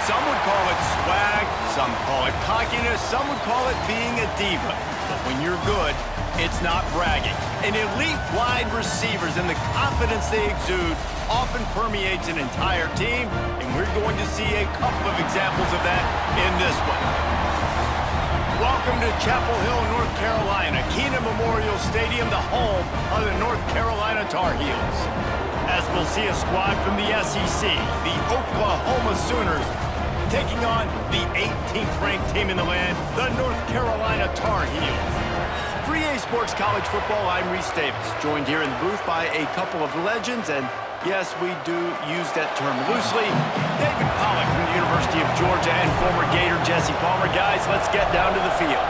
Some would call it swag, some call it cockiness, some would call it being a diva. But when you're good, it's not bragging. And elite wide receivers and the confidence they exude often permeates an entire team, and we're going to see a couple of examples of that in this one. Welcome to Chapel Hill, North Carolina, Keenan Memorial Stadium, the home of the North Carolina Tar Heels. As we'll see a squad from the SEC, the Oklahoma Sooners, taking on the 18th-ranked team in the land, the North Carolina Tar Heels. For EA Sports College Football, I'm Reese Davis, joined here in the booth by a couple of legends, and yes, we do use that term loosely. David Pollack from the University of Georgia and former Gator Jesse Palmer. Guys, let's get down to the field.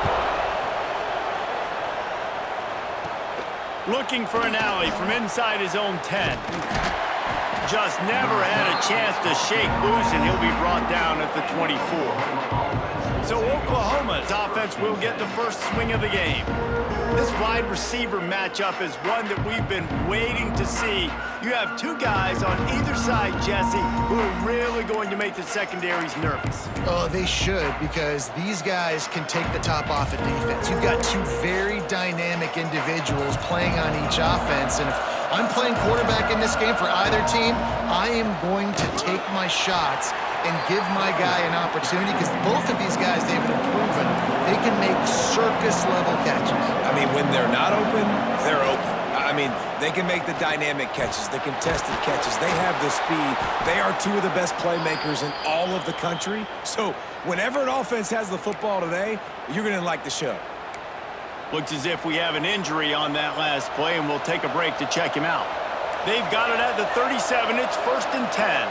Looking for an alley from inside his own 10. Just never had a chance to shake loose, and he'll be brought down at the 24. So Oklahoma's offense will get the first swing of the game. This wide receiver matchup is one that we've been waiting to see. You have two guys on either side, Jesse, who are really going to make the secondaries nervous. Oh, they should, because these guys can take the top off of defense. You've got two very dynamic individuals playing on each offense, and if I'm playing quarterback in this game for either team, I am going to take my shots and give my guy an opportunity, because both of these guys, David, have proven they can make circus-level catches. I mean, when they're not open, they're open. I mean, they can make the dynamic catches, the contested catches. They have the speed. They are two of the best playmakers in all of the country. So whenever an offense has the football today, you're going to like the show. Looks as if we have an injury on that last play, and we'll take a break to check him out. They've got it at the 37. It's 1st and 10.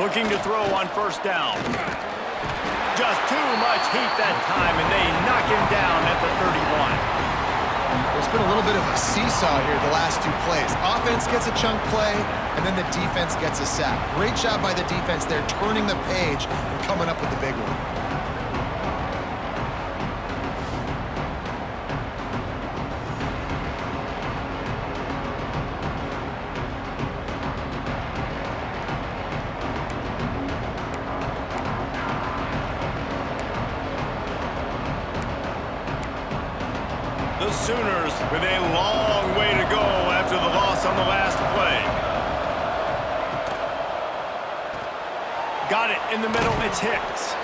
Looking to throw on first down. Just too much heat that time, and they knock him down at the 31. There's been a little bit of a seesaw here the last two plays. Offense gets a chunk play, and then the defense gets a sack. Great job by the defense there, turning the page and coming up with the big one. The Sooners with a long way to go after the loss on the last play. Got it in the middle, it's Hicks.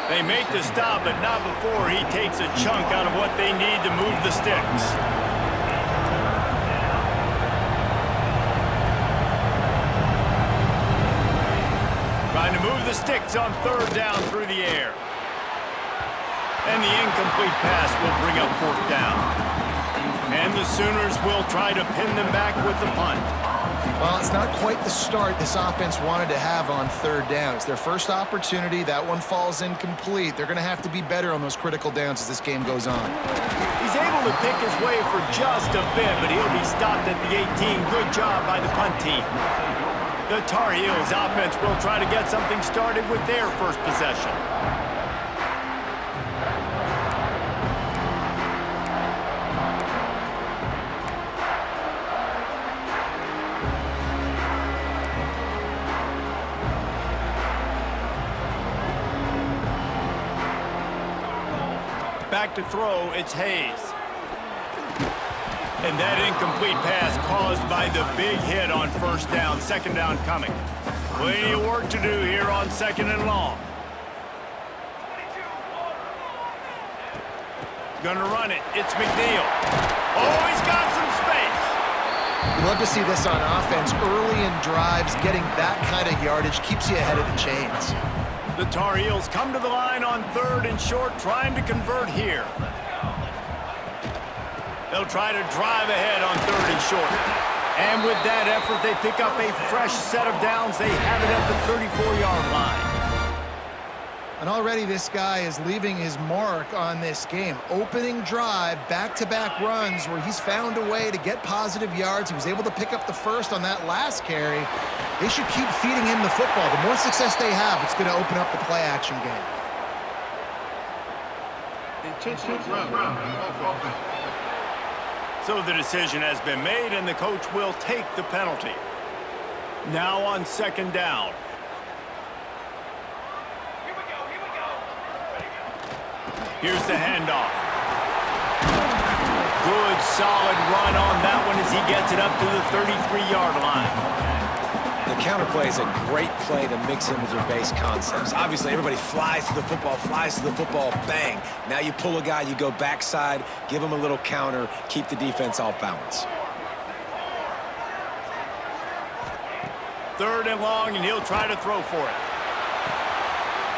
They make the stop, but not before he takes a chunk out of what they need to move the sticks. Trying to move the sticks on third down through the air. And the incomplete pass will bring up fourth down. And the Sooners will try to pin them back with the punt. Well, it's not quite the start this offense wanted to have on third down. It's their first opportunity. That one falls incomplete. They're going to have to be better on those critical downs as this game goes on. He's able to pick his way for just a bit, but he'll be stopped at the 18. Good job by the punt team. The Tar Heels offense will try to get something started with their first possession. Back to throw, it's Hayes. And that incomplete pass caused by the big hit on first down. Second down coming. Plenty of work to do here on second and long. Gonna run it. It's McNeil. Oh, he's got some space. You love to see this on offense. Early in drives, getting that kind of yardage keeps you ahead of the chains. The Tar Heels come to the line on third and short, trying to convert here. They'll try to drive ahead on third and short. And with that effort, they pick up a fresh set of downs. They have it at the 34-yard line. And already this guy is leaving his mark on this game. Opening drive, back-to-back runs where he's found a way to get positive yards. He was able to pick up the first on that last carry. They should keep feeding him the football. The more success they have, it's going to open up the play-action game. So the decision has been made, and the coach will take the penalty. Now on second down. Here's the handoff. Good, solid run on that one as he gets it up to the 33-yard line. The counter play is a great play to mix in with your base concepts. Obviously, everybody flies to the football, bang. Now you pull a guy, you go backside, give him a little counter, keep the defense off balance. 3rd and long, and he'll try to throw for it.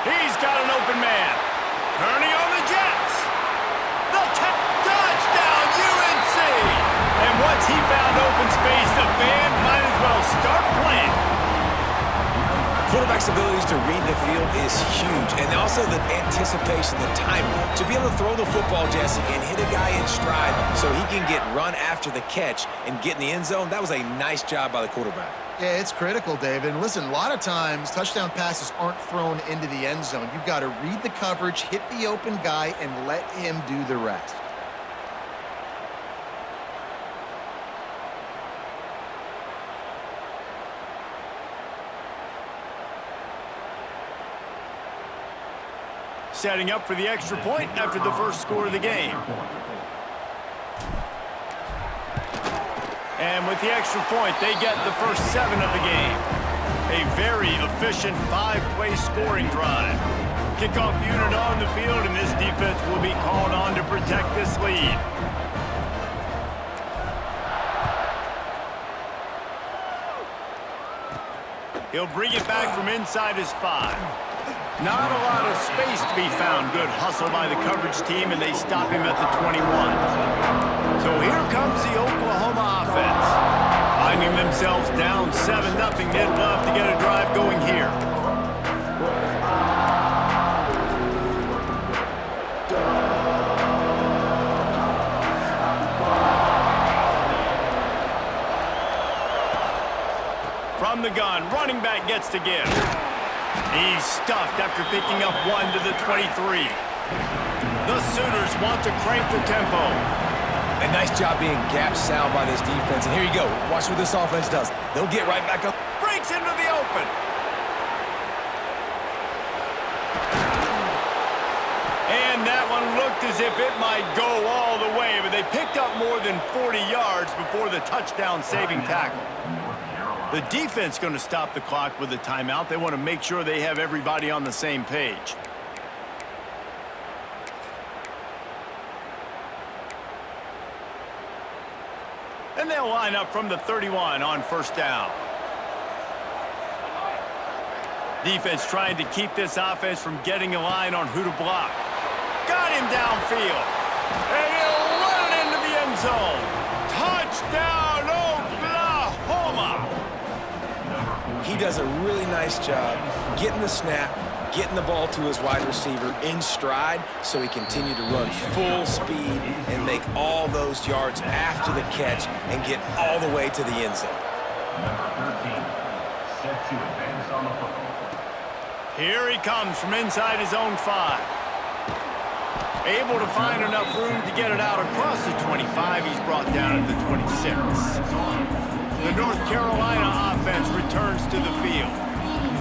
He's got an open man. Turning on the Jets. The touchdown, UNC! And once he found open space, the band might as well start playing. Quarterback's abilities to read the field is huge, and also the anticipation, the timing. To be able to throw the football, Jesse, and hit a guy in stride so he can get run after the catch and get in the end zone, that was a nice job by the quarterback. Yeah, it's critical, David. And listen, a lot of times touchdown passes aren't thrown into the end zone. You've got to read the coverage, hit the open guy, and let him do the rest. Setting up for the extra point after the first score of the game. And with the extra point, they get the first 7 of the game. A very efficient 5-play scoring drive. Kickoff unit on the field, and this defense will be called on to protect this lead. He'll bring it back from inside his 5. Not a lot of space to be found. Good hustle by the coverage team, and they stop him at the 21. So here comes the Oklahoma offense. Finding themselves down 7-0, they'd love to get a drive going here. From the gun, running back gets to give. He's stuffed after picking up 1 to the 23. The Sooners want to crank the tempo. A nice job being gap sound by this defense. And here you go. Watch what this offense does. They'll get right back up. Breaks into the open. And that one looked as if it might go all the way, but they picked up more than 40 yards before the touchdown-saving tackle. The defense going to stop the clock with a timeout. They want to make sure they have everybody on the same page. And they'll line up from the 31 on first down. Defense trying to keep this offense from getting a line on who to block. Got him downfield. And he'll run it into the end zone. Touchdown, Oklahoma! He does a really nice job getting the snap, getting the ball to his wide receiver in stride so he continued to run full speed and make all those yards after the catch and get all the way to the end zone. Here he comes from inside his own 5. Able to find enough room to get it out across the 25. He's brought down at the 26. The North Carolina offense returns to the field.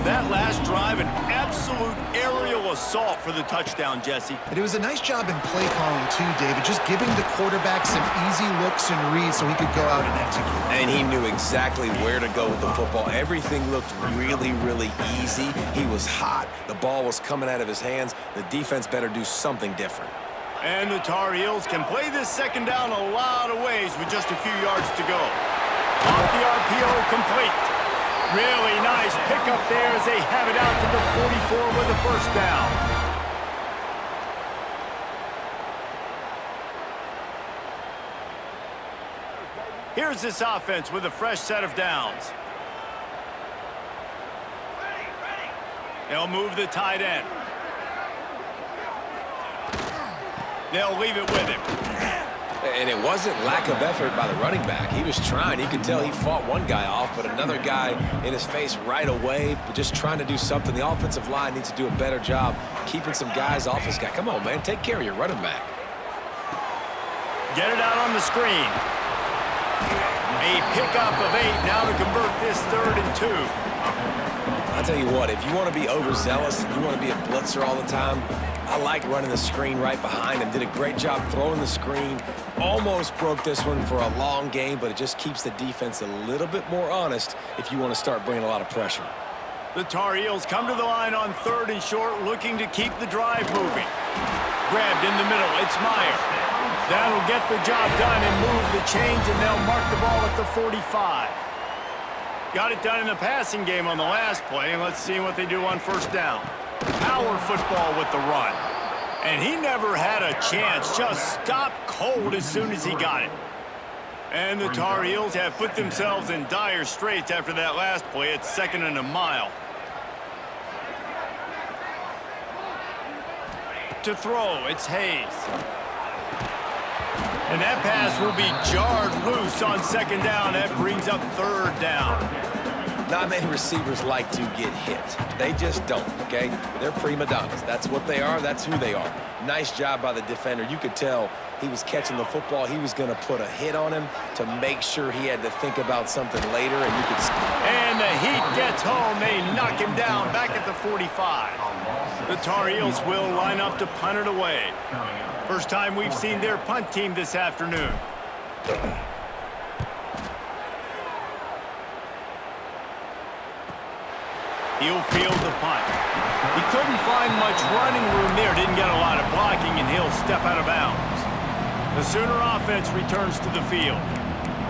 That last drive, an absolute aerial assault for the touchdown, Jesse. But it was a nice job in play calling too, David, just giving the quarterback some easy looks and reads so he could go out and execute. And he knew exactly where to go with the football. Everything looked really, really easy. He was hot. The ball was coming out of his hands. The defense better do something different. And the Tar Heels can play this second down a lot of ways with just a few yards to go. Off the RPO, complete. Really nice pickup there as they have it out to the 44 with a first down. Here's this offense with a fresh set of downs. They'll move the tight end. They'll leave it with him. And it wasn't lack of effort by the running back. He was trying. You could tell he fought one guy off, but another guy in his face right away, but just trying to do something. The offensive line needs to do a better job keeping some guys off this guy. Come on, man. Take care of your running back. Get it out on the screen. A pickup of 8 now to convert this 3rd and 2. I'll tell you what, if you want to be overzealous and you want to be a blitzer all the time, I like running the screen right behind him. Did a great job throwing the screen. Almost broke this one for a long game, but it just keeps the defense a little bit more honest if you want to start bringing a lot of pressure. The Tar Heels come to the line on 3rd and short, looking to keep the drive moving. Grabbed in the middle, it's Meyer. That'll get the job done and move the chains, and they'll mark the ball at the 45. Got it done in the passing game on the last play, and let's see what they do on 1st down. Power football with the run. And he never had a chance, just stopped cold as soon as he got it. And the Tar Heels have put themselves in dire straits after that last play. It's 2nd and a mile. To throw, it's Hayes. And that pass will be jarred loose on 2nd down. That brings up 3rd down. Not many receivers like to get hit. They just don't, okay? They're prima donnas. That's what they are. That's who they are. Nice job by the defender. You could tell he was catching the football. He was going to put a hit on him to make sure he had to think about something later, and you could... And the heat gets home. They knock him down back at the 45. The Tar Heels will line up to punt it away. First time we've seen their punt team this afternoon. He'll field the punt. He couldn't find much running room there. Didn't get a lot of blocking, and he'll step out of bounds. The Sooner offense returns to the field.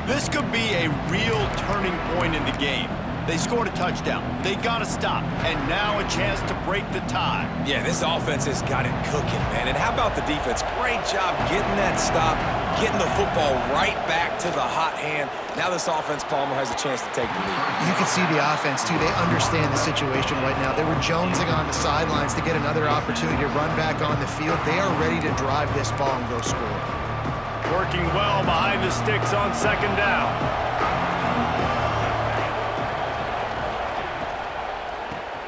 This could be a real turning point in the game. They scored a touchdown. They got to stop. And now a chance to break the tie. Yeah, this offense has got it cooking, man. And how about the defense? Great job getting that stop, getting the football right back to the hot hand. Now this offense, Palmer, has a chance to take the lead. You can see the offense, too. They understand the situation right now. They were jonesing on the sidelines to get another opportunity to run back on the field. They are ready to drive this ball and go score. Working well behind the sticks on 2nd down.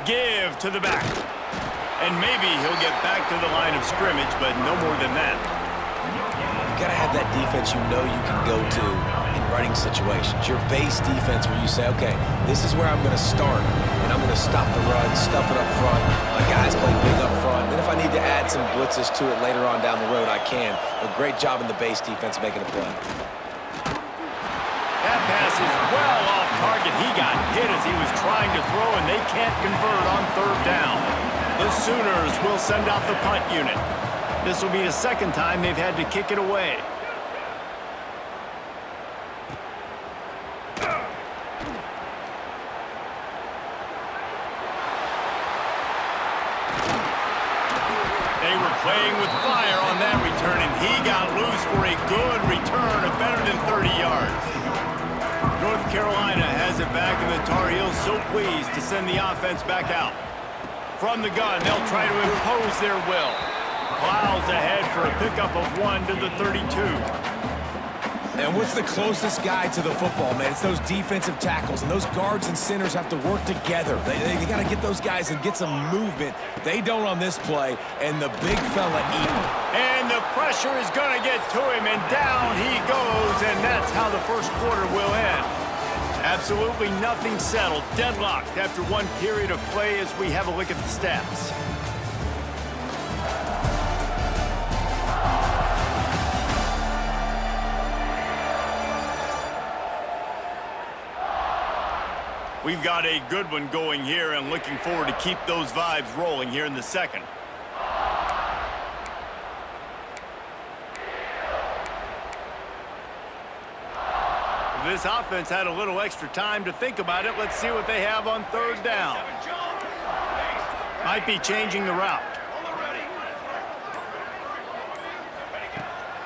Give to the back. And maybe he'll get back to the line of scrimmage, but no more than that. You got to have that defense you know you can go to in running situations. Your base defense where you say, okay, this is where I'm going to start, and I'm going to stop the run, stuff it up front. My guys play big up front. Then if I need to add some blitzes to it later on down the road, I can. A great job in the base defense making a play. That pass is well off target. He got hit as he was trying to throw, and they can't convert on 3rd down. The Sooners will send out the punt unit. This will be the 2nd time they've had to kick it away. They were playing with fire on that return, and he got loose for a good return of better than 30 yards. North Carolina has it back, and the Tar Heels so pleased to send the offense back out. From the gun, they'll try to impose their will. Plows ahead for a pickup of 1 to the 32. And what's the closest guy to the football, man? It's those defensive tackles, and those guards and centers have to work together. They got to get those guys and get some movement. They don't on this play, and the big fella eating. And the pressure is going to get to him, and down he goes, and that's how the 1st quarter will end. Absolutely nothing settled, deadlocked after one period of play as we have a look at the stats. We've got a good one going here and looking forward to keep those vibes rolling here in the 2nd. This offense had a little extra time to think about it. Let's see what they have on 3rd down. Might be changing the route.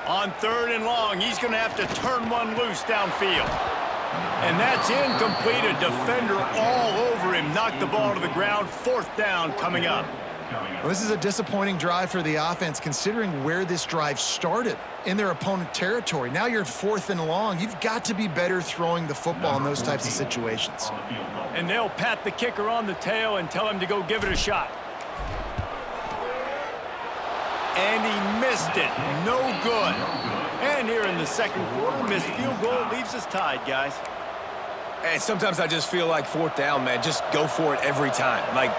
On 3rd and long, he's going to have to turn one loose downfield. And that's incomplete. A defender all over him. Knocked the ball to the ground. 4th down coming up. Well, this is a disappointing drive for the offense, considering where this drive started in their opponent territory. Now you're at 4th and long. You've got to be better throwing the football in those types of situations. And they'll pat the kicker on the tail and tell him to go give it a shot. And he missed it. No good. And here in the 2nd quarter, missed field goal leaves us tied, guys. And sometimes I just feel like fourth down, man, just go for it every time. Like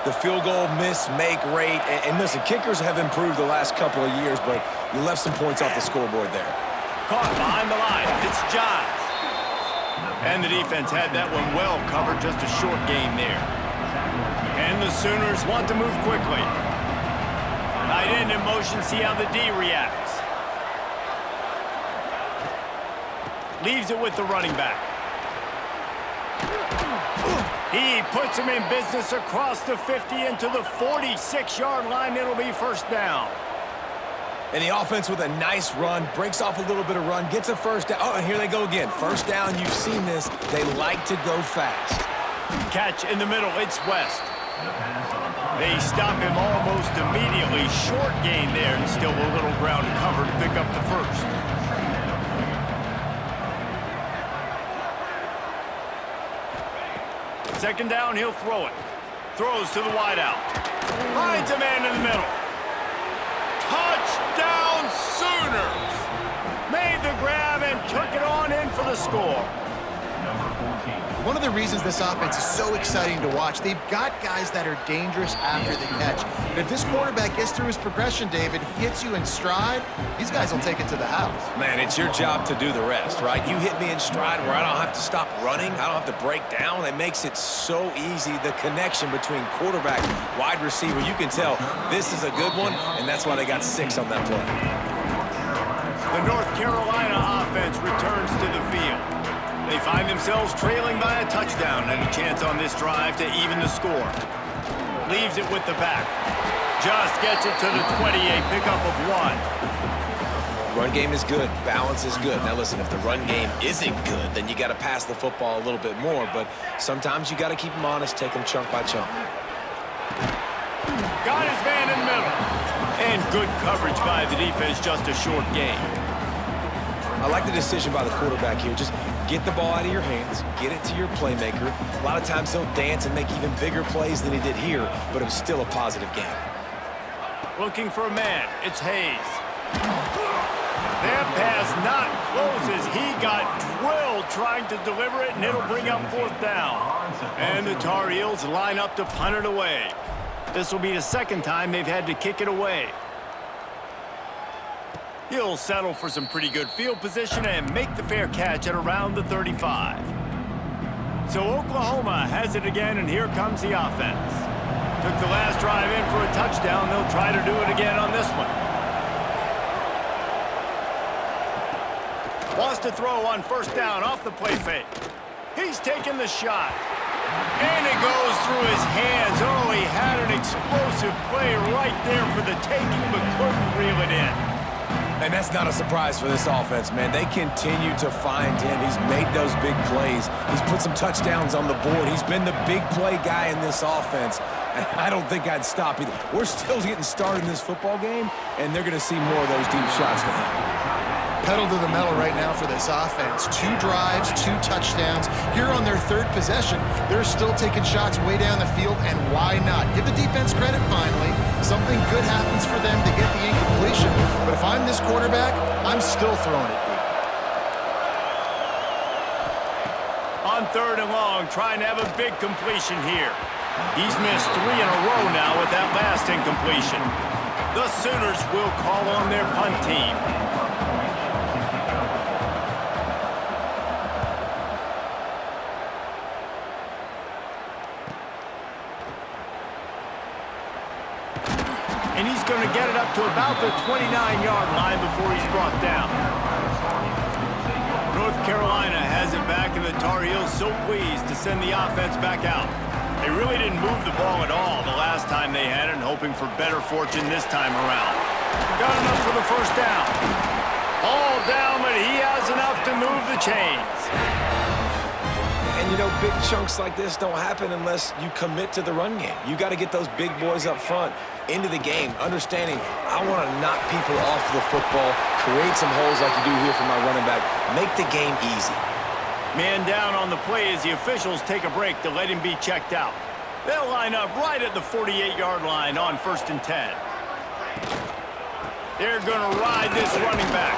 the field goal miss-make rate. And listen, kickers have improved the last couple of years, but you left some points off the scoreboard there. Caught behind the line. It's Johns. And the defense had that one well covered, just a short game there. And the Sooners want to move quickly. Tight end in motion, see how the D reacts. Leaves it with the running back. He puts him in business across the 50 into the 46-yard line. It'll be first down. And the offense with a nice run, breaks off a little bit of run, gets a first down. Oh, and here they go again. First down, you've seen this. They like to go fast. Catch in the middle, it's West. They stop him almost immediately. Short gain there, and still a little ground to cover to pick up the first. Second down, he'll throw it. Throws to the wideout. Finds a man in the middle. Touchdown Sooners! Made the grab and took it on in for the score. One of the reasons this offense is so exciting to watch, they've got guys that are dangerous after the catch. And if this quarterback gets through his progression, David, hits you in stride, these guys will take it to the house. Man, it's your job to do the rest, right? You hit me in stride where I don't have to stop running. I don't have to break down. It makes it so easy, the connection between quarterback, wide receiver. You can tell this is a good one, and that's why they got 6 on that play. The North Carolina offense returns to the field. They find themselves trailing by a touchdown and a chance on this drive to even the score. Leaves it with the back. Just gets it to the 20, a pickup of 1. Run game is good. Balance is good. Now listen, if the run game isn't good, then you got to pass the football a little bit more. But sometimes you got to keep them honest, take them chunk by chunk. Got his man in the middle. And good coverage by the defense, just a short gain. I like the decision by the quarterback here. Just get the ball out of your hands, get it to your playmaker. A lot of times he'll dance and make even bigger plays than he did here, but it was still a positive game. Looking for a man, it's Hayes. That pass not close as he got drilled trying to deliver it, and it'll bring up fourth down. And the Tar Heels line up to punt it away. This will be the second time they've had to kick it away. He'll settle for some pretty good field position and make the fair catch at around the 35. So Oklahoma has it again, and here comes the offense. Took the last drive in for a touchdown. They'll try to do it again on this one. Wants to throw on first down off the play fake. He's taking the shot. And it goes through his hands. Oh, he had an explosive play right there for the taking, but couldn't reel it in. And that's not a surprise for this offense, man. They continue to find him. He's made those big plays. He's put some touchdowns on the board. He's been the big play guy in this offense. And I don't think I'd stop either. We're still getting started in this football game, and they're going to see more of those deep shots to him. Pedal to the metal right now for this offense. 2 drives, 2 touchdowns. Here on their 3rd possession, they're still taking shots way down the field, and why not? Give the defense credit finally. Something good happens for them to get the incompletion. But if I'm this quarterback, I'm still throwing it deep. On 3rd and long, trying to have a big completion here. He's missed 3 in a row now with that last incompletion. The Sooners will call on their punt team. And he's going to get it up to about the 29-yard line before he's brought down. North Carolina has it back, and the Tar Heels so pleased to send the offense back out. They really didn't move the ball at all the last time they had it, and hoping for better fortune this time around. Got enough for the first down. All down, but he has enough to move the chains. And, you know, big chunks like this don't happen unless you commit to the run game. You got to get those big boys up front into the game, understanding I want to knock people off the football, create some holes like you do here for my running back, make the game easy. Man down on the play as the officials take a break to let him be checked out. They'll line up right at the 48-yard line on 1st and 10. They're going to ride this running back.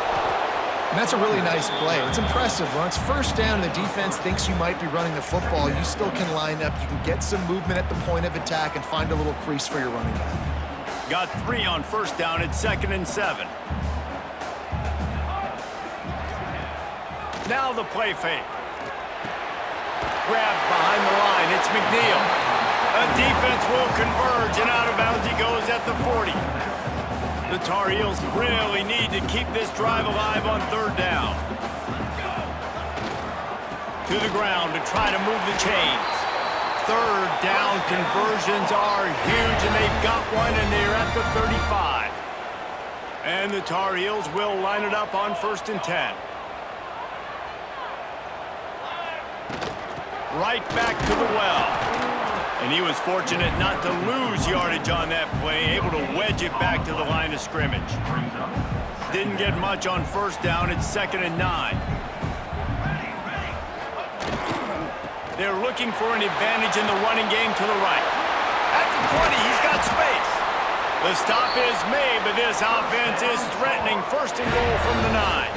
And that's a really nice play. It's impressive. When it's first down and the defense thinks you might be running the football, you still can line up. You can get some movement at the point of attack and find a little crease for your running back. Got 3 on first down at 2nd and 7. Now the play fake. Grabbed behind the line. It's McNeil. A defense will converge, and out of bounds he goes at the 40. The Tar Heels really need to keep this drive alive on 3rd down. To the ground to try to move the chains. 3rd down conversions are huge, and they've got one, and they're at the 35. And the Tar Heels will line it up on 1st and 10. Right back to the well. And he was fortunate not to lose yardage on that play, able to wedge it back to the line of scrimmage. Didn't get much on 1st down. It's 2nd and 9. They're looking for an advantage in the running game to the right. At the 20, he's got space. The stop is made, but this offense is threatening 1st and goal from the 9.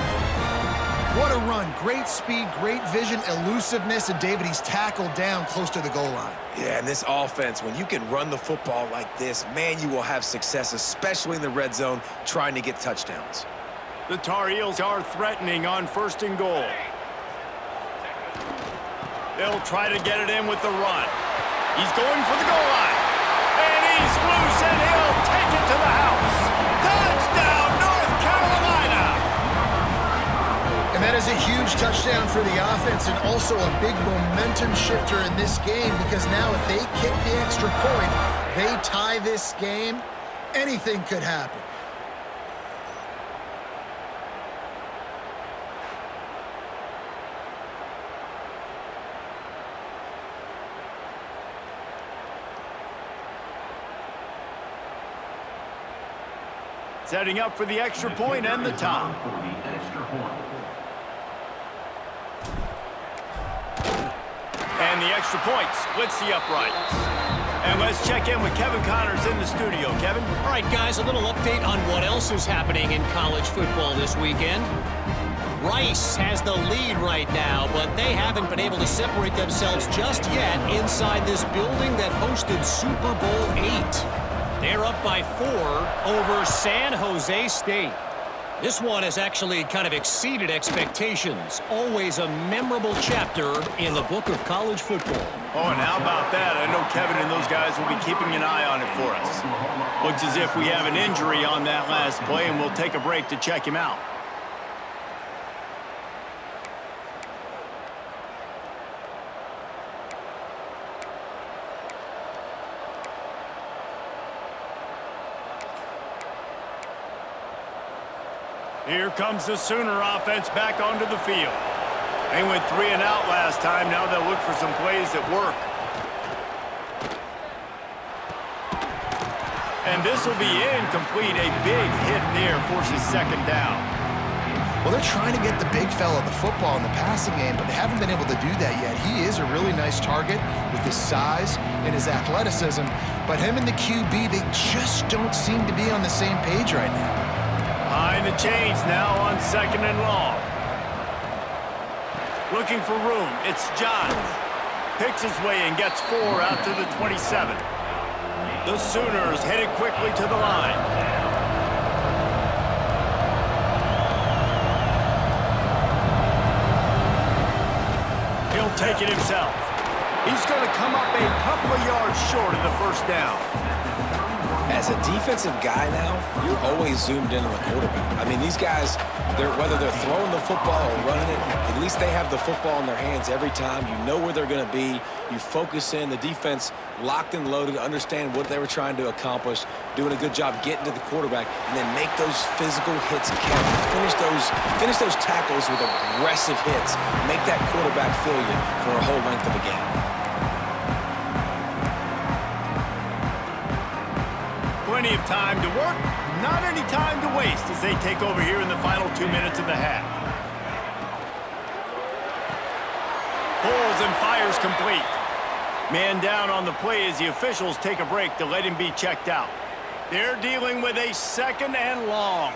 What a run. Great speed, great vision, elusiveness, and David, he's tackled down close to the goal line. Yeah, and this offense, when you can run the football like this, man, you will have success, especially in the red zone, trying to get touchdowns. The Tar Heels are threatening on 1st and goal. They'll try to get it in with the run. He's going for the goal line. And he's loose, and he'll take it to the house. Touchdown, North Carolina! And that is a huge touchdown for the offense and also a big momentum shifter in this game because now if they kick the extra point, they tie this game, anything could happen. Setting up for the extra point and the top. And the extra point splits the uprights. And let's check in with Kevin Connors in the studio. Kevin? All right, guys, a little update on what else is happening in college football this weekend. Rice has the lead right now, but they haven't been able to separate themselves just yet inside this building that hosted Super Bowl VIII. They're up by 4 over San Jose State. This one has actually kind of exceeded expectations. Always a memorable chapter in the book of college football. Oh, and how about that? I know Kevin and those guys will be keeping an eye on it for us. Looks as if we have an injury on that last play, and we'll take a break to check him out. Here comes the Sooner offense back onto the field. They went 3 and out last time. Now they'll look for some plays that work. And this will be incomplete. A big hit there forces 2nd down. Well, they're trying to get the big fella the football in the passing game, but they haven't been able to do that yet. He is a really nice target with his size and his athleticism, but him and the QB, they just don't seem to be on the same page right now. Behind the chains now on 2nd and long. Looking for room. It's Johns. Picks his way and gets 4 out to the 27. The Sooners headed quickly to the line. He'll take it himself. He's going to come up a couple of yards short of the 1st down. As a defensive guy now, you're always zoomed in on the quarterback. I mean, these guys, whether they're throwing the football or running it, at least they have the football in their hands every time. You know where they're going to be. You focus in. The defense locked and loaded, understand what they were trying to accomplish, doing a good job getting to the quarterback, and then make those physical hits count. Finish those tackles with aggressive hits. Make that quarterback feel you for a whole length of a game. Plenty of time to work, not any time to waste as they take over here in the final 2 minutes of the half. Pulls and fires complete. Man down on the play as the officials take a break to let him be checked out. They're dealing with a 2nd and long.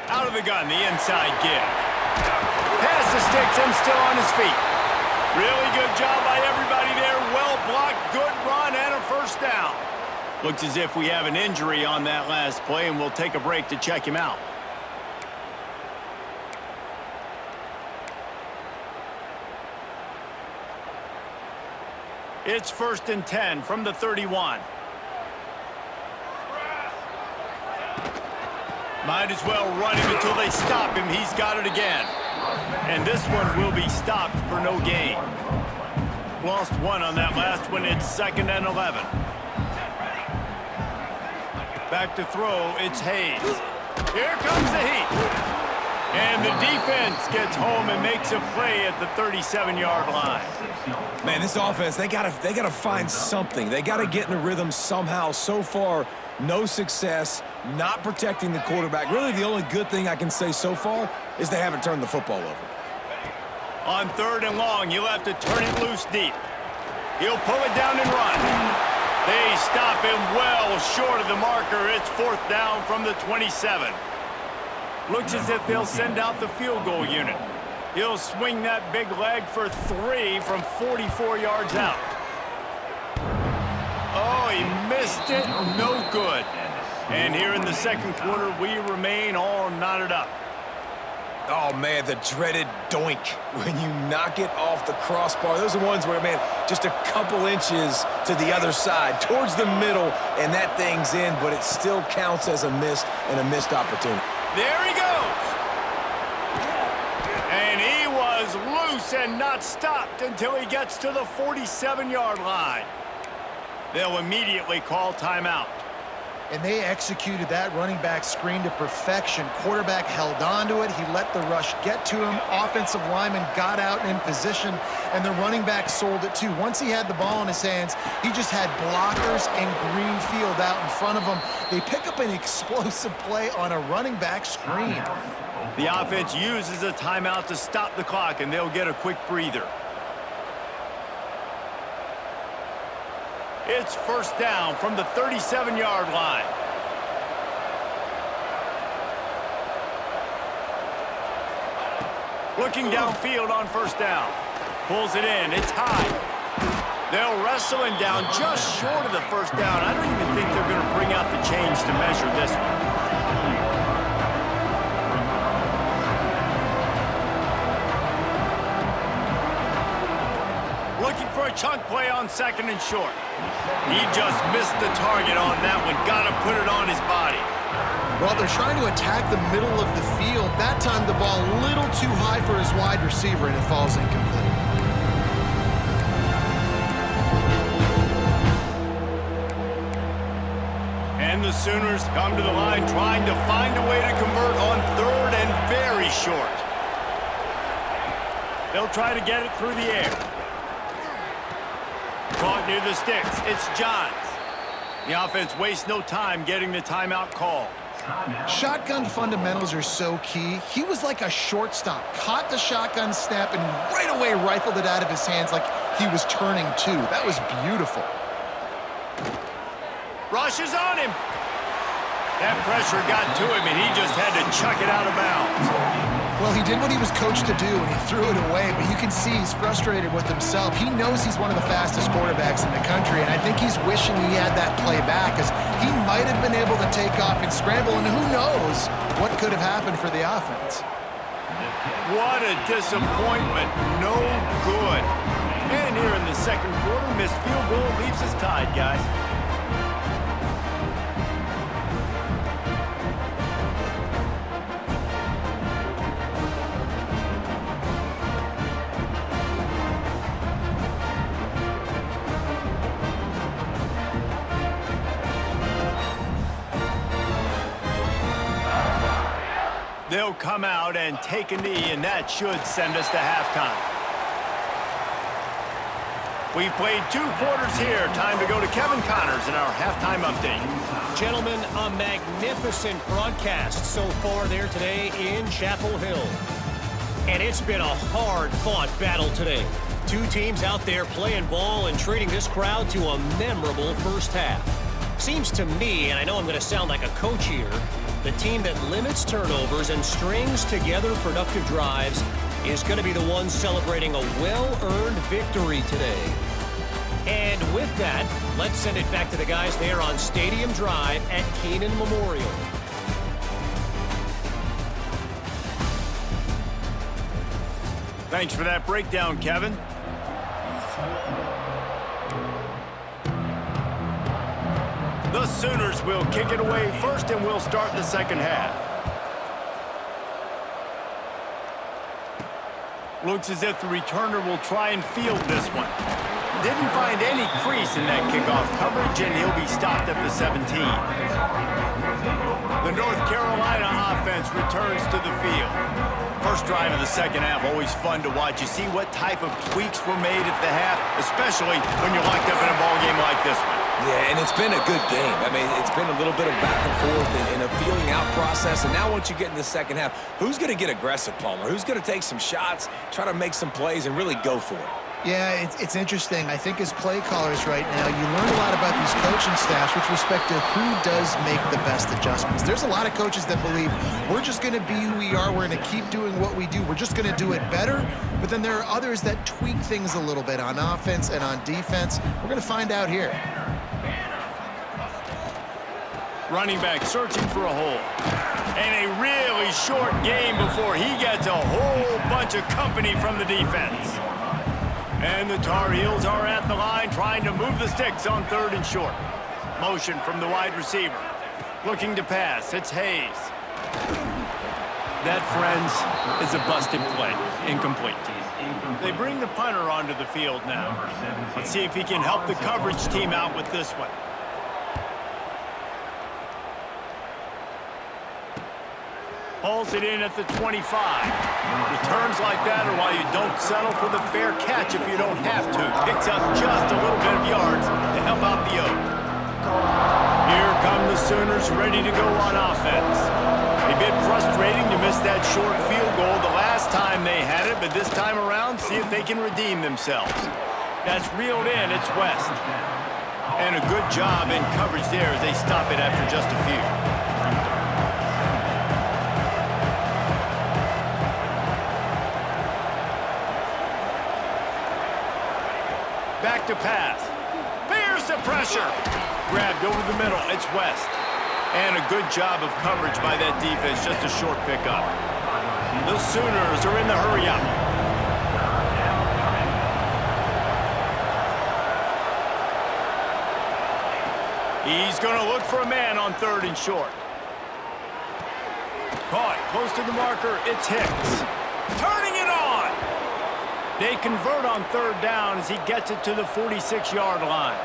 Out of the gun, the inside give. Pass the sticks and still on his feet. Really good job by everybody there. Well blocked, good run, and a first down. Looks as if we have an injury on that last play, and we'll take a break to check him out. It's 1st and 10 from the 31. Might as well run him until they stop him. He's got it again. And this one will be stopped for no gain. Lost one on that last one. It's 2nd and 11. Back to throw. It's Hayes. Here comes the heat. And the defense gets home and makes a play at the 37-yard line. Man, this offense, they gotta find something. They gotta get in a rhythm somehow. So far, no success, not protecting the quarterback. Really, the only good thing I can say so far is they haven't turned the football over. On 3rd and long, you'll have to turn it loose deep. He'll pull it down and run. They stop him well short of the marker. It's 4th down from the 27. Looks as if they'll send out the field goal unit. He'll swing that big leg for 3 from 44 yards out. Oh, he missed it. No good. And here in the 2nd quarter, we remain all knotted up. Oh, man, the dreaded doink when you knock it off the crossbar. Those are ones where, man, just a couple inches to the other side, towards the middle, and that thing's in, but it still counts as a missed opportunity. There he goes. And he was loose and not stopped until he gets to the 47-yard line. They'll immediately call timeout. And they executed that running back screen to perfection. Quarterback held on to it. He let the rush get to him. Offensive lineman got out and in position, and the running back sold it too. Once he had the ball in his hands, he just had blockers and green field out in front of him. They pick up an explosive play on a running back screen. The offense uses a timeout to stop the clock, and they'll get a quick breather. It's 1st down from the 37-yard line. Looking downfield on 1st down. Pulls it in. It's high. They'll wrestle him down just short of the 1st down. I don't even think they're going to bring out the chains to measure this one. Looking for a chunk play on 2nd and short. He just missed the target on that one. Got to put it on his body. Well, they're trying to attack the middle of the field. That time the ball a little too high for his wide receiver, and it falls incomplete. And the Sooners come to the line trying to find a way to convert on 3rd and very short. They'll try to get it through the air. Caught near the sticks. It's Johns. The offense wastes no time getting the timeout call. Shotgun fundamentals are so key. He was like a shortstop. Caught the shotgun snap and right away rifled it out of his hands like he was turning two. That was beautiful. Rushes on him. That pressure got to him, and he just had to chuck it out of bounds. Well, he did what he was coached to do, and he threw it away, but you can see he's frustrated with himself. He knows he's one of the fastest quarterbacks in the country, and I think he's wishing he had that play back, because he might have been able to take off and scramble, and who knows what could have happened for the offense. What a disappointment. No good. And here in the 2nd quarter, missed field goal leaves us tied, guys. They'll come out and take a knee, and that should send us to halftime. We've played 2 quarters here. Time to go to Kevin Connors in our halftime update. Gentlemen, a magnificent broadcast so far there today in Chapel Hill. And it's been a hard-fought battle today. 2 teams out there playing ball and treating this crowd to a memorable first half. Seems to me, and I know I'm going to sound like a coach here, the team that limits turnovers and strings together productive drives is going to be the one celebrating a well-earned victory today. And with that, let's send it back to the guys there on Stadium Drive at Keenan Memorial. Thanks for that breakdown, Kevin. The Sooners will kick it away first, and we'll start the second half. Looks as if the returner will try and field this one. Didn't find any crease in that kickoff coverage, and he'll be stopped at the 17. The North Carolina offense returns to the field. First drive of the second half, always fun to watch. You see what type of tweaks were made at the half, especially when you're locked up in a ball game like this one. Yeah, and it's been a good game. I mean, it's been a little bit of back and forth and a feeling out process. And now once you get in the second half, who's going to get aggressive, Palmer? Who's going to take some shots, try to make some plays, and really go for it? Yeah, it's interesting. I think as play callers right now, you learn a lot about these coaching staffs with respect to who does make the best adjustments. There's a lot of coaches that believe we're just going to be who we are. We're going to keep doing what we do. We're just going to do it better. But then there are others that tweak things a little bit on offense and on defense. We're going to find out here. Running back searching for a hole. And a really short game before he gets a whole bunch of company from the defense. And the Tar Heels are at the line trying to move the sticks on 3rd and short. Motion from the wide receiver. Looking to pass. It's Hayes. That, friends, is a busted play. Incomplete. They bring the punter onto the field now. Let's see if he can help the coverage team out with this one. Hauls it in at the 25. Returns like that are why you don't settle for the fair catch if you don't have to. Picks up just a little bit of yards to help out the Oak. Here come the Sooners ready to go on offense. A bit frustrating to miss that short field goal the last time they had it, but this time around, see if they can redeem themselves. That's reeled in, it's West. And a good job in coverage there as they stop it after just a few. Back to pass. Bears the pressure. Grabbed over the middle. It's West. And a good job of coverage by that defense. Just a short pickup. The Sooners are in the hurry up. He's going to look for a man on 3rd and short. Caught close to the marker. It's Hicks. Turning it on. They convert on 3rd down as he gets it to the 46-yard line.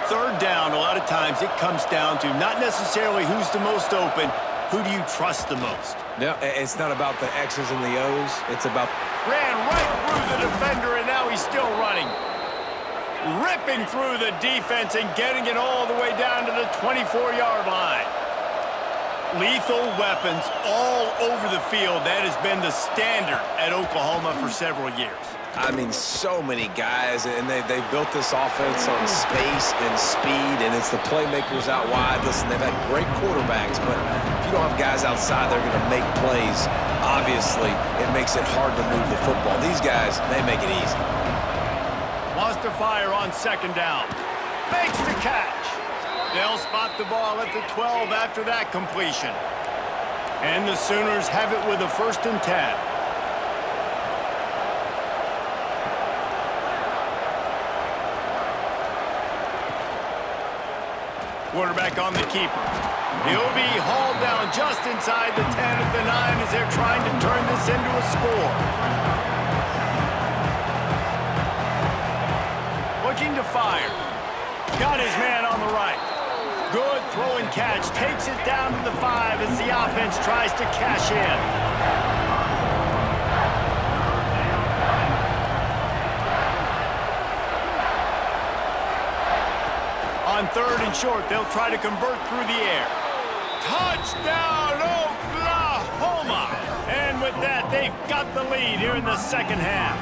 3rd down, a lot of times it comes down to not necessarily who's the most open, who do you trust the most? No, it's not about the X's and the O's. It's about... Ran right through the defender, and now he's still running. Ripping through the defense and getting it all the way down to the 24-yard line. Lethal weapons all over the field. That has been the standard at Oklahoma for several years. I mean, so many guys, and they built this offense on space and speed, and it's the playmakers out wide. Listen, they've had great quarterbacks, but if you don't have guys outside that are going to make plays, obviously it makes it hard to move the football. These guys, they make it easy. Wants to fire on 2nd down. Makes the catch. They'll spot the ball at the 12 after that completion. And the Sooners have it with a 1st and 10. Quarterback on the keeper. He'll be hauled down just inside the 10 at the 9 as they're trying to turn this into a score. Looking to fire. Got his man on the right. Good throw and catch. Takes it down to the 5 as the offense tries to cash in. On 3rd and short, they'll try to convert through the air. Touchdown, Oklahoma! And with that, they've got the lead here in the second half.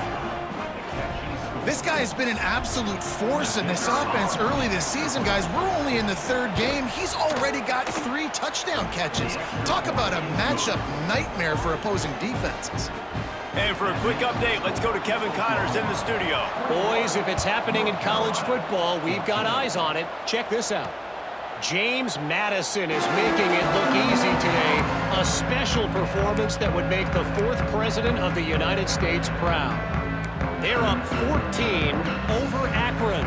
This guy has been an absolute force in this offense early this season, guys. We're only in the third game. He's already got 3 touchdown catches. Talk about a matchup nightmare for opposing defenses. And for a quick update, let's go to Kevin Connors in the studio. Boys, if it's happening in college football, we've got eyes on it. Check this out. James Madison is making it look easy today. A special performance that would make the 4th president of the United States proud. They're up 14 over Akron.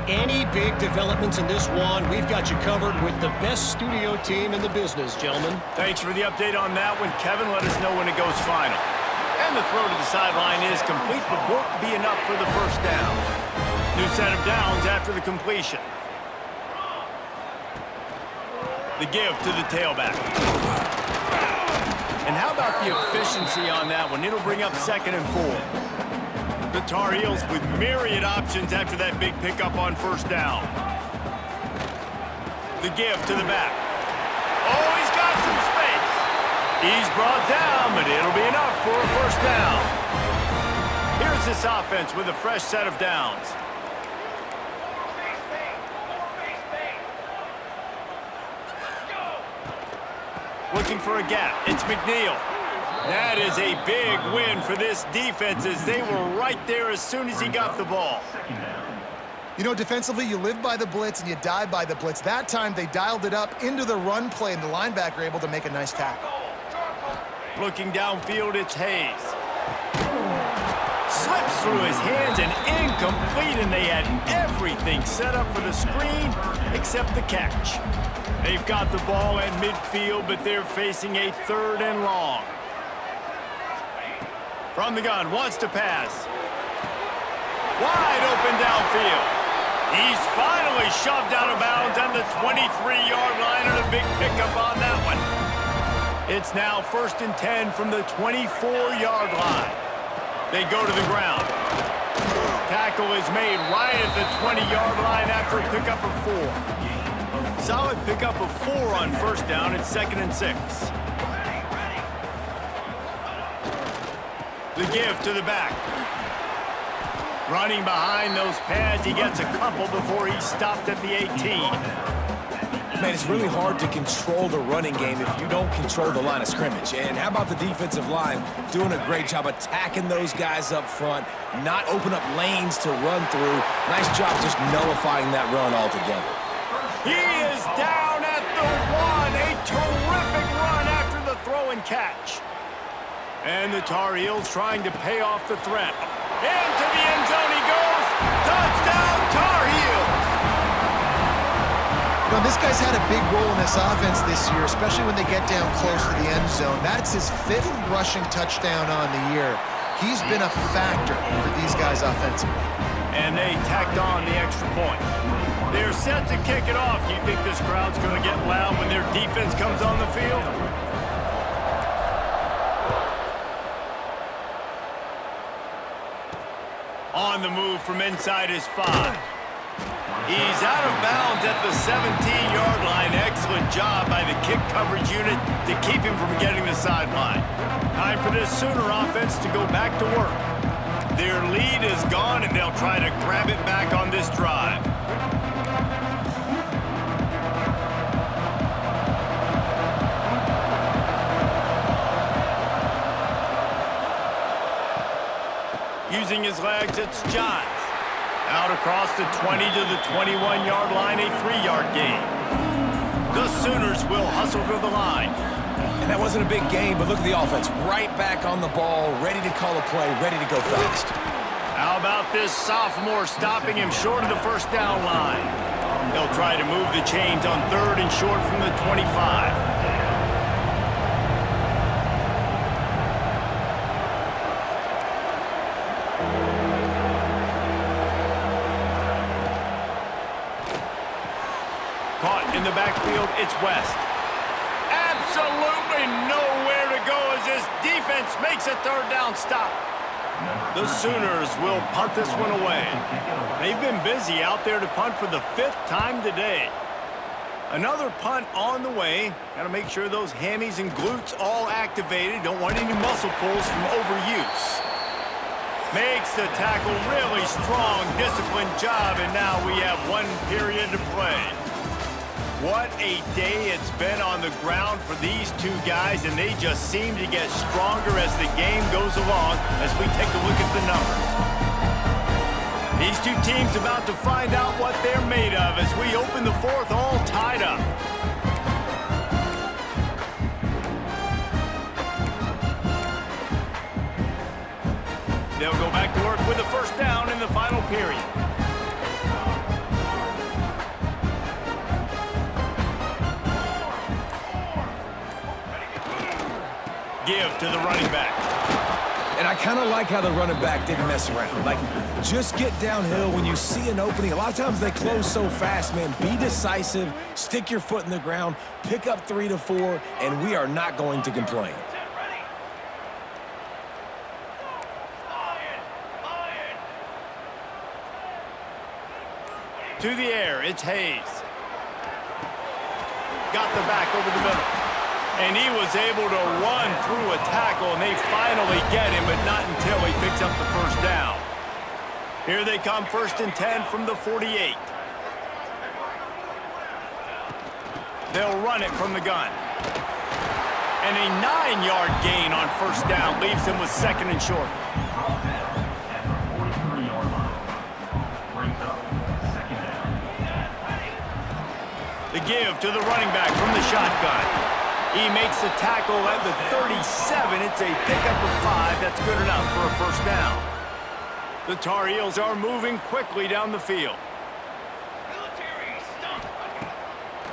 Any big developments in this one, we've got you covered with the best studio team in the business, gentlemen. Thanks for the update on that one, Kevin. Let us know when it goes final. And the throw to the sideline is complete, but won't be enough for the first down. New set of downs after the completion. The give to the tailback. And how about the efficiency on that one? It'll bring up 2nd and 4. The Tar Heels with myriad options after that big pickup on first down. The give to the back. Oh, he's got some space. He's brought down, but it'll be enough for a first down. Here's this offense with a fresh set of downs. Looking for a gap. It's McNeil. That is a big win for this defense as they were right there as soon as he got the ball. You know, defensively, you live by the blitz and you die by the blitz. That time, they dialed it up into the run play, and the linebacker able to make a nice tackle. Looking downfield, it's Hayes. Slips through his hands and incomplete, and they had everything set up for the screen except the catch. They've got the ball at midfield, but they're facing a 3rd and long. From the gun, wants to pass. Wide open downfield. He's finally shoved out of bounds on the 23-yard line, and a big pickup on that one. It's now 1st and 10 from the 24-yard line. They go to the ground. Tackle is made right at the 20-yard line after a pickup of 4. Solid pickup of 4 on first down. It's 2nd and 6. The give to the back. Running behind those pads, he gets a couple before he's stopped at the 18. Man, it's really hard to control the running game if you don't control the line of scrimmage. And how about the defensive line doing a great job attacking those guys up front, not open up lanes to run through. Nice job just nullifying that run altogether. He is down at the 1. A terrific run after the throw and catch. And the Tar Heels trying to pay off the threat. Into the end zone he goes. Touchdown, Tar Heels! You know, this guy's had a big role in this offense this year, especially when they get down close to the end zone. That's his 5th rushing touchdown on the year. He's been a factor for these guys offensively. And they tacked on the extra point. They're set to kick it off. You think this crowd's going to get loud when their defense comes on the field? On the move from inside his 5. He's out of bounds at the 17-yard line. Excellent job by the kick coverage unit to keep him from getting the sideline. Time for this Sooner offense to go back to work. Their lead is gone, and they'll try to grab it back on this drive. Using his legs, it's Johns. Out across the 20 to the 21-yard line, a 3-yard gain. The Sooners will hustle to the line. And that wasn't a big game, but look at the offense. Right back on the ball, ready to call a play, ready to go fast. How about this sophomore stopping him short of the first down line? They'll try to move the chains on 3rd and short from the 25. Caught in the backfield, it's West. Absolutely nowhere to go as this defense makes a 3rd down stop. The Sooners will punt this one away. They've been busy out there to punt for the 5th time today. Another punt on the way. Got to make sure those hammies and glutes all activated. Don't want any muscle pulls from overuse. Makes the tackle really strong, disciplined job, and now we have 1 period to play. What a day it's been on the ground for these two guys, and they just seem to get stronger as the game goes along as we take a look at the numbers. These two teams about to find out what they're made of as we open the fourth all tied up. They'll go back to work with a first down in the final period. Give to the running back. And I kind of like how the running back didn't mess around. Like, just get downhill when you see an opening. A lot of times they close so fast, man. Be decisive, stick your foot in the ground, pick up 3 to 4, and we are not going to complain. To the air, it's Hayes. Got the back over the middle. And he was able to run through a tackle, and they finally get him, but not until he picks up the first down. Here they come, 1st and 10 from the 48. They'll run it from the gun. And a 9-yard gain on first down leaves him with 2nd and short. The give to the running back from the shotgun. He makes the tackle at the 37. It's a pickup of 5. That's good enough for a first down. The Tar Heels are moving quickly down the field.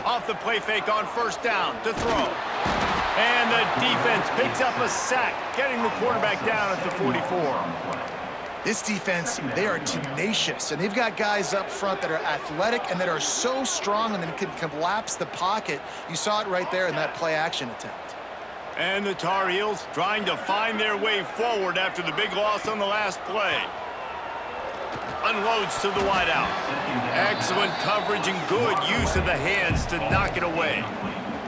Off the play fake on first down to throw. And the defense picks up a sack, getting the quarterback down at the 44. This defense, they are tenacious, and they've got guys up front that are athletic and that are so strong and that can collapse the pocket. You saw it right there in that play-action attempt. And the Tar Heels trying to find their way forward after the big loss on the last play. Unloads to the wideout. Excellent coverage and good use of the hands to knock it away.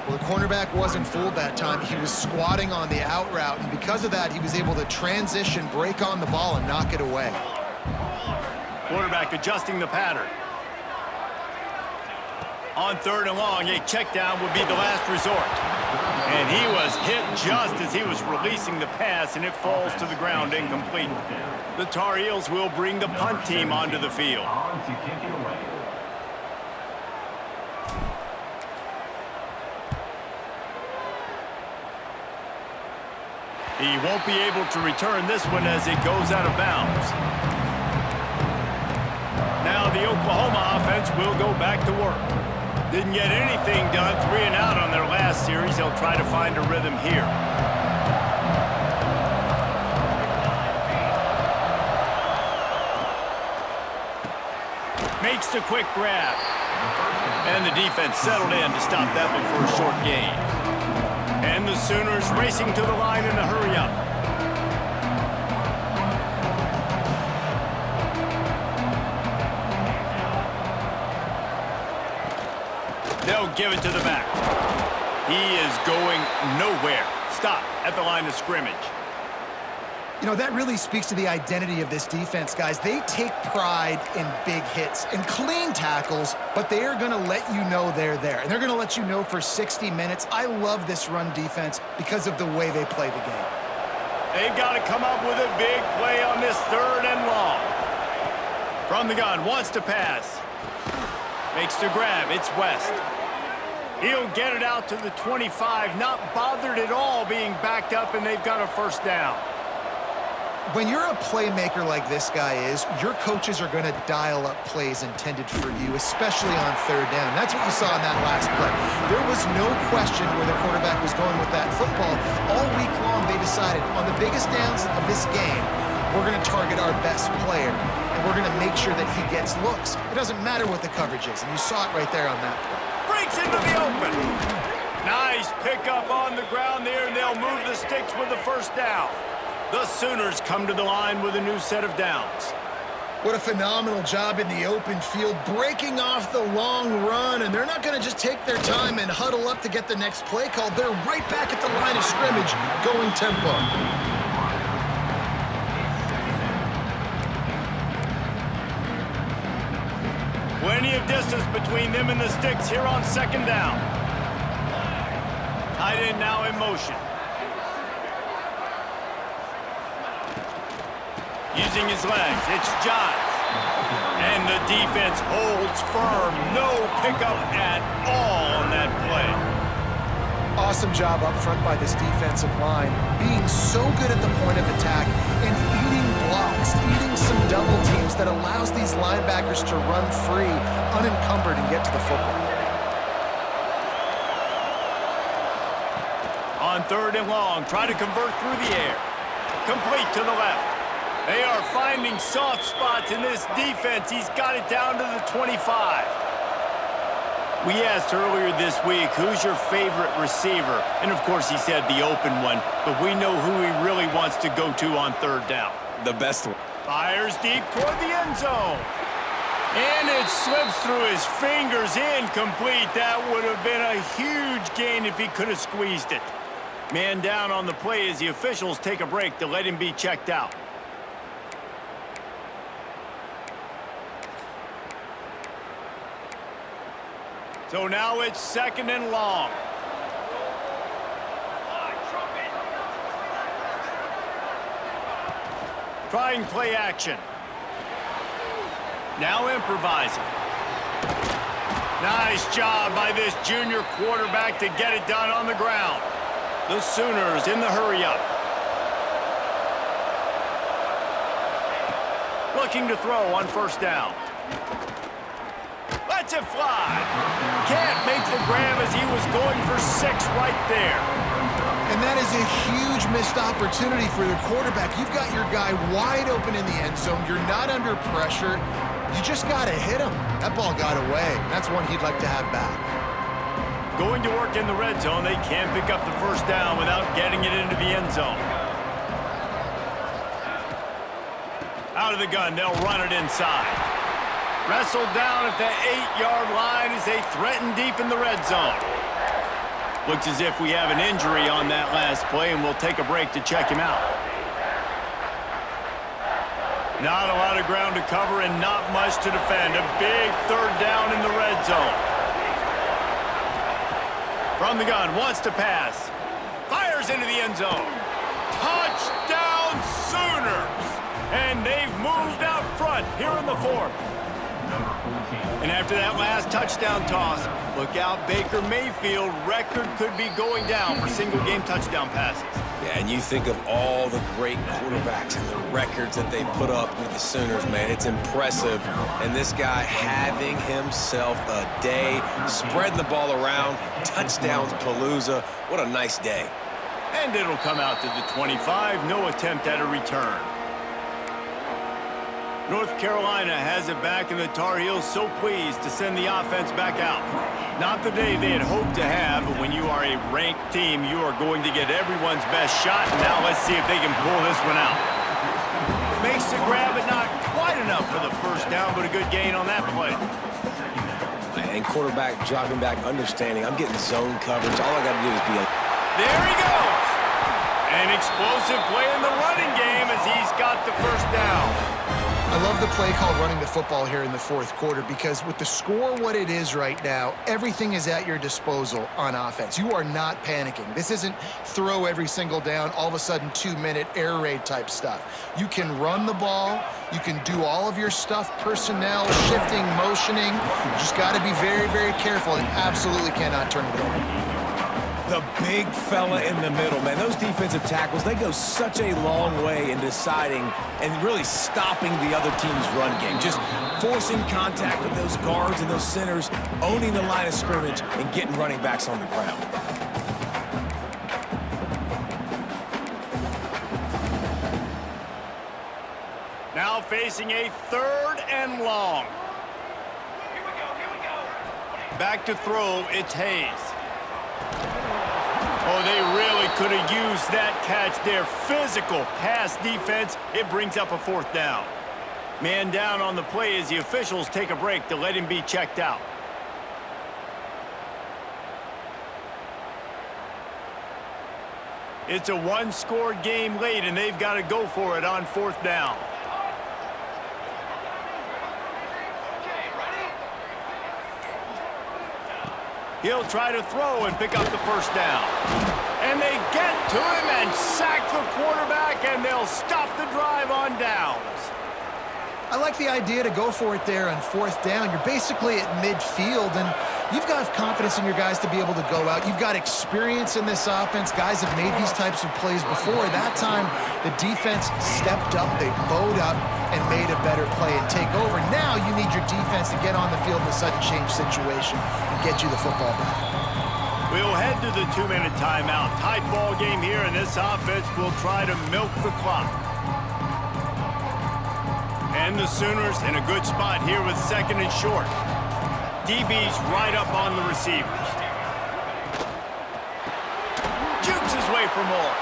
Well, the cornerback wasn't fooled that time. He was squatting on the out route, and because of that, he was able to transition, break on the ball, and knock it away. Quarterback adjusting the pattern. On 3rd and long, a check down would be the last resort. And he was hit just as he was releasing the pass, and it falls to the ground incomplete. The Tar Heels will bring the punt team onto the field. He won't be able to return this one as it goes out of bounds. Now the Oklahoma offense will go back to work. Didn't get anything done, 3 and out on their last series. They'll try to find a rhythm here. Makes the quick grab. And the defense settled in to stop that one for a short gain. And the Sooners racing to the line in a hurry-up. They'll give it to the back. He is going nowhere. Stop at the line of scrimmage. You know, that really speaks to the identity of this defense, guys. They take pride in big hits and clean tackles, but they are going to let you know they're there. And they're going to let you know for 60 minutes. I love this run defense because of the way they play the game. They've got to come up with a big play on this 3rd and long. From the gun, wants to pass. Makes the grab, it's West. He'll get it out to the 25, not bothered at all being backed up, and they've got a first down. When you're a playmaker like this guy is, your coaches are going to dial up plays intended for you, especially on 3rd down. That's what you saw in that last play. There was no question where the quarterback was going with that football. All week long, they decided on the biggest downs of this game, we're going to target our best player, and we're going to make sure that he gets looks. It doesn't matter what the coverage is, and you saw it right there on that play. Breaks into the open. Nice pickup on the ground there, and they'll move the sticks with the first down. The Sooners come to the line with a new set of downs. What a phenomenal job in the open field, breaking off the long run, and they're not going to just take their time and huddle up to get the next play called. They're right back at the line of scrimmage, going tempo. Plenty of distance between them and the sticks here on second down. Tight end now in motion. Using his legs, it's Johns. And the defense holds firm. No pickup at all on that play. Awesome job up front by this defensive line, being so good at the point of attack and eating blocks, eating some double teams that allows these linebackers to run free, unencumbered, and get to the football. On third and long, try to convert through the air. Complete to the left. They are finding soft spots in this defense. He's got it down to the 25. We asked earlier this week, who's your favorite receiver? And, of course, he said the open one, but we know who he really wants to go to on third down. The best one. Fires deep toward the end zone. And it slips through his fingers, incomplete. That would have been a huge gain if he could have squeezed it. Man down on the play as the officials take a break to let him be checked out. So now it's second and long. Trying play action. Now improvising. Nice job by this junior quarterback to get it done on the ground. The Sooners in the hurry-up. Looking to throw on first down. Lets it fly. Can't make the grab as he was going for 6 right there. And that is a huge missed opportunity for the quarterback. You've got your guy wide open in the end zone. You're not under pressure. You just got to hit him. That ball got away. That's one he'd like to have back. Going to work in the red zone. They can't pick up the first down without getting it into the end zone. Out of the gun, they'll run it inside. Wrestled down at the 8-yard line as they threaten deep in the red zone. Looks as if we have an injury on that last play, and we'll take a break to check him out. Not a lot of ground to cover and not much to defend. A big third down in the red zone. From the gun, wants to pass. Fires into the end zone. Touchdown Sooners! And they've moved out front here in the fourth. And after that last touchdown toss, look out, Baker Mayfield record could be going down for single-game touchdown passes. Yeah, and you think of all the great quarterbacks and the records that they put up with the Sooners, man. It's impressive. And this guy having himself a day, spreading the ball around, touchdowns palooza. What a nice day. And it'll come out to the 25, no attempt at a return. North Carolina has it back, and the Tar Heels so pleased to send the offense back out. Not the day they had hoped to have, but when you are a ranked team, you are going to get everyone's best shot. And now let's see if they can pull this one out. Makes the grab, but not quite enough for the first down, but a good gain on that play. And quarterback dropping back, understanding, I'm getting zone coverage. All I got to do is be a... There he goes. An explosive play in the running game as he's got the first down. I love the play call running the football here in the fourth quarter because with the score what it is right now, everything is at your disposal on offense. You are not panicking. This isn't throw every single down, all of a sudden 2-minute air raid type stuff. You can run the ball. You can do all of your stuff, personnel, shifting, motioning. You just got to be very, very careful and absolutely cannot turn it over. The big fella in the middle, man. Those defensive tackles, they go such a long way in deciding and really stopping the other team's run game. Just forcing contact with those guards and those centers, owning the line of scrimmage, and getting running backs on the ground. Now facing a third and long. Back to throw, it's Hayes. Oh, they really could have used that catch there. Physical pass defense. It brings up a fourth down. Man down on the play as the officials take a break to let him be checked out. It's a one-score game late, and they've got to go for it on fourth down. He'll try to throw and pick up the first down. And they get to him and sack the quarterback, and they'll stop the drive on downs. I like the idea to go for it there on fourth down. You're basically at midfield, and you've got confidence in your guys to be able to go out. You've got experience in this offense. Guys have made these types of plays before. That time, the defense stepped up, they bowed up, and made a better play and take over. Now you need your defense to get on the field in a sudden change situation and get you the football back. We'll head to the 2-minute timeout. Tight ball game here, and this offense will try to milk the clock. And the Sooners in a good spot here with second and short. DB's right up on the receivers. Jukes his way for more.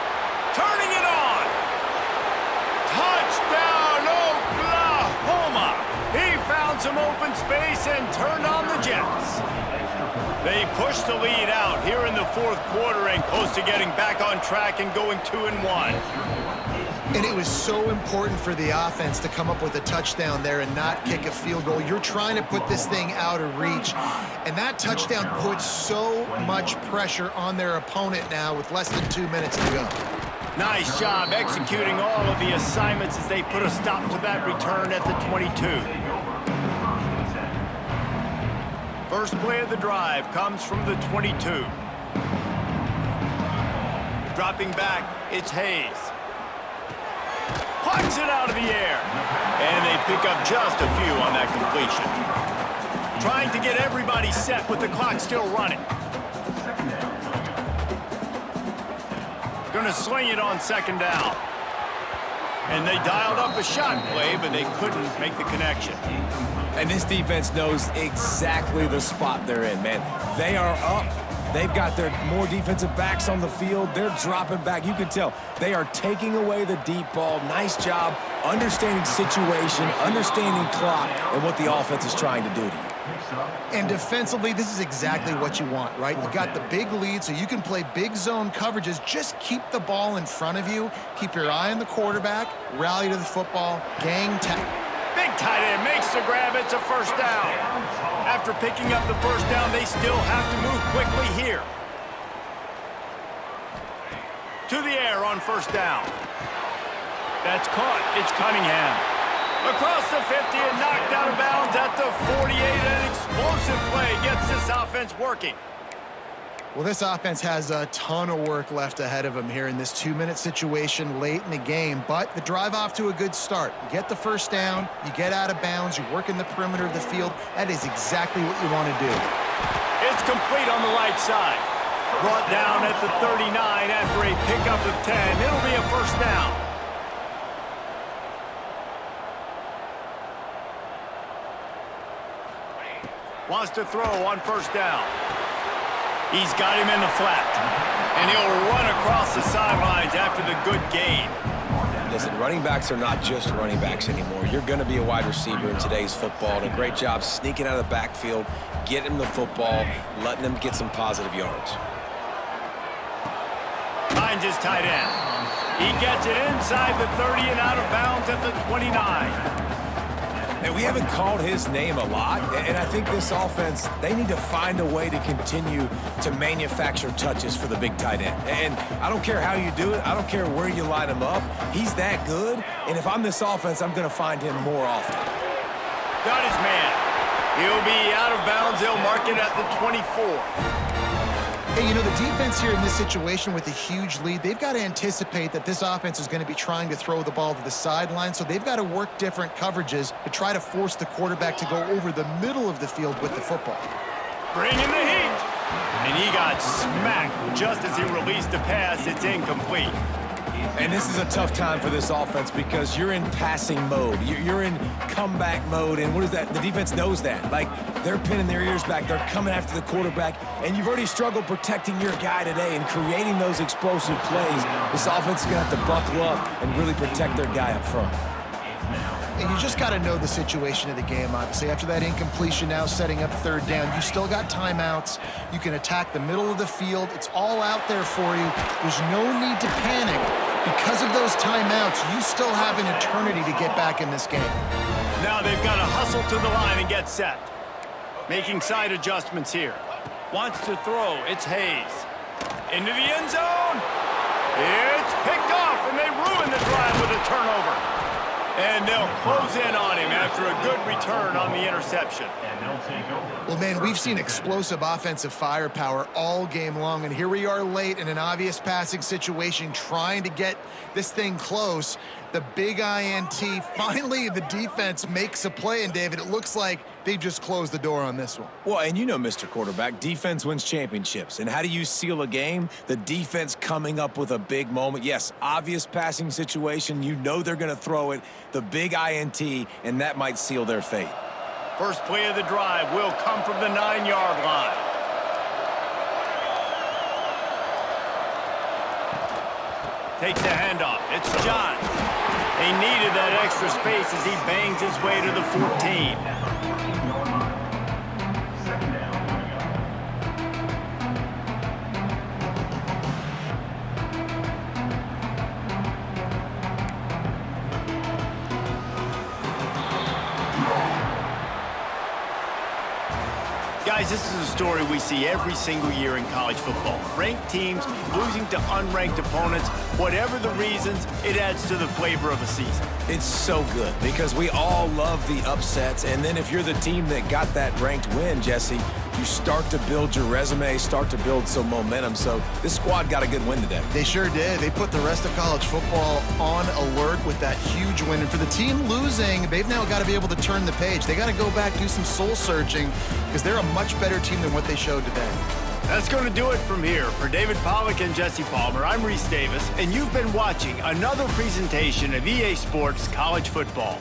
Turning it on. Touchdown, Oklahoma. He found some open space and turned on the Jets. They pushed the lead out here in the fourth quarter and close to getting back on track and going 2-1. And it was so important for the offense to come up with a touchdown there and not kick a field goal. You're trying to put this thing out of reach. And that touchdown puts so much pressure on their opponent now with less than 2 minutes to go. Nice job executing all of the assignments as they put a stop to that return at the 22. First play of the drive comes from the 22. Dropping back, it's Hayes. Puts it out of the air. And they pick up just a few on that completion. Trying to get everybody set with the clock still running. Gonna sling it on second down. And they dialed up a shot play, but they couldn't make the connection. And this defense knows exactly the spot they're in, man. They are up. They've got their more defensive backs on the field. They're dropping back. You can tell they are taking away the deep ball. Nice job understanding situation, understanding clock, and what the offense is trying to do to you. And defensively, this is exactly what you want, right? You got the big lead, so you can play big zone coverages. Just keep the ball in front of you. Keep your eye on the quarterback. Rally to the football. Gang tackle. Big tight end makes the grab. It's a first down. After picking up the first down, they still have to move quickly here. To the air on first down. That's caught. It's Cunningham. Across the 50 and knocked out of bounds at the 48. An explosive play gets this offense working. Well, this offense has a ton of work left ahead of them here in this 2-minute situation late in the game, but the drive off to a good start. You get the first down, you get out of bounds, you work in the perimeter of the field. That is exactly what you want to do. It's complete on the right side. Brought down at the 39 after a pickup of 10. It'll be a first down. Wants to throw on first down. He's got him in the flat. And he'll run across the sidelines after the good gain. Listen, running backs are not just running backs anymore. You're going to be a wide receiver in today's football. And a great job sneaking out of the backfield, getting the football, letting them get some positive yards. Finds his tight end. He gets it inside the 30 and out of bounds at the 29. And we haven't called his name a lot, and I think this offense, they need to find a way to continue to manufacture touches for the big tight end. And I don't care how you do it. I don't care where you line him up. He's that good, and if I'm this offense, I'm going to find him more often. Got his man. He'll be out of bounds. They'll mark it at the 24. Hey, you know, the defense here in this situation with a huge lead, they've got to anticipate that this offense is going to be trying to throw the ball to the sideline, so they've got to work different coverages to try to force the quarterback to go over the middle of the field with the football. Bringing the heat. And he got smacked just as he released the pass. It's incomplete. And this is a tough time for this offense because you're in passing mode. You're in comeback mode, and what is that? The defense knows that. Like, they're pinning their ears back. They're coming after the quarterback, and you've already struggled protecting your guy today and creating those explosive plays. This offense is going to have to buckle up and really protect their guy up front. And you just got to know the situation of the game, obviously. After that incompletion, now setting up third down, you still got timeouts. You can attack the middle of the field. It's all out there for you. There's no need to panic. Because of those timeouts, you still have an eternity to get back in this game. Now they've got to hustle to the line and get set. Making side adjustments here. Wants to throw. It's Hayes. Into the end zone. It's picked off, and they ruin the drive with a turnover. And they'll close in on him after a good return on the interception. Well, man, we've seen explosive offensive firepower all game long, and here we are late in an obvious passing situation trying to get this thing close. The big INT, finally the defense makes a play, and David, it looks like they just closed the door on this one. Well, and you know, Mr. Quarterback, defense wins championships. And how do you seal a game? The defense coming up with a big moment. Yes, obvious passing situation. You know they're going to throw it. The big INT, and that might seal their fate. First play of the drive will come from the 9-yard line. Takes the handoff. It's John. He needed that extra space as he bangs his way to the 14. Guys, this is a story we see every single year in college football. Ranked teams losing to unranked opponents. Whatever the reasons, it adds to the flavor of a season. It's so good because we all love the upsets. And then if you're the team that got that ranked win, Jesse, you start to build your resume, start to build some momentum. So this squad got a good win today. They sure did. They put the rest of college football on alert with that huge win. And for the team losing, they've now got to be able to turn the page. They got to go back, do some soul searching, because they're a much better team than what they showed today. That's going to do it from here. For David Pollack and Jesse Palmer, I'm Reese Davis, and you've been watching another presentation of EA Sports College Football.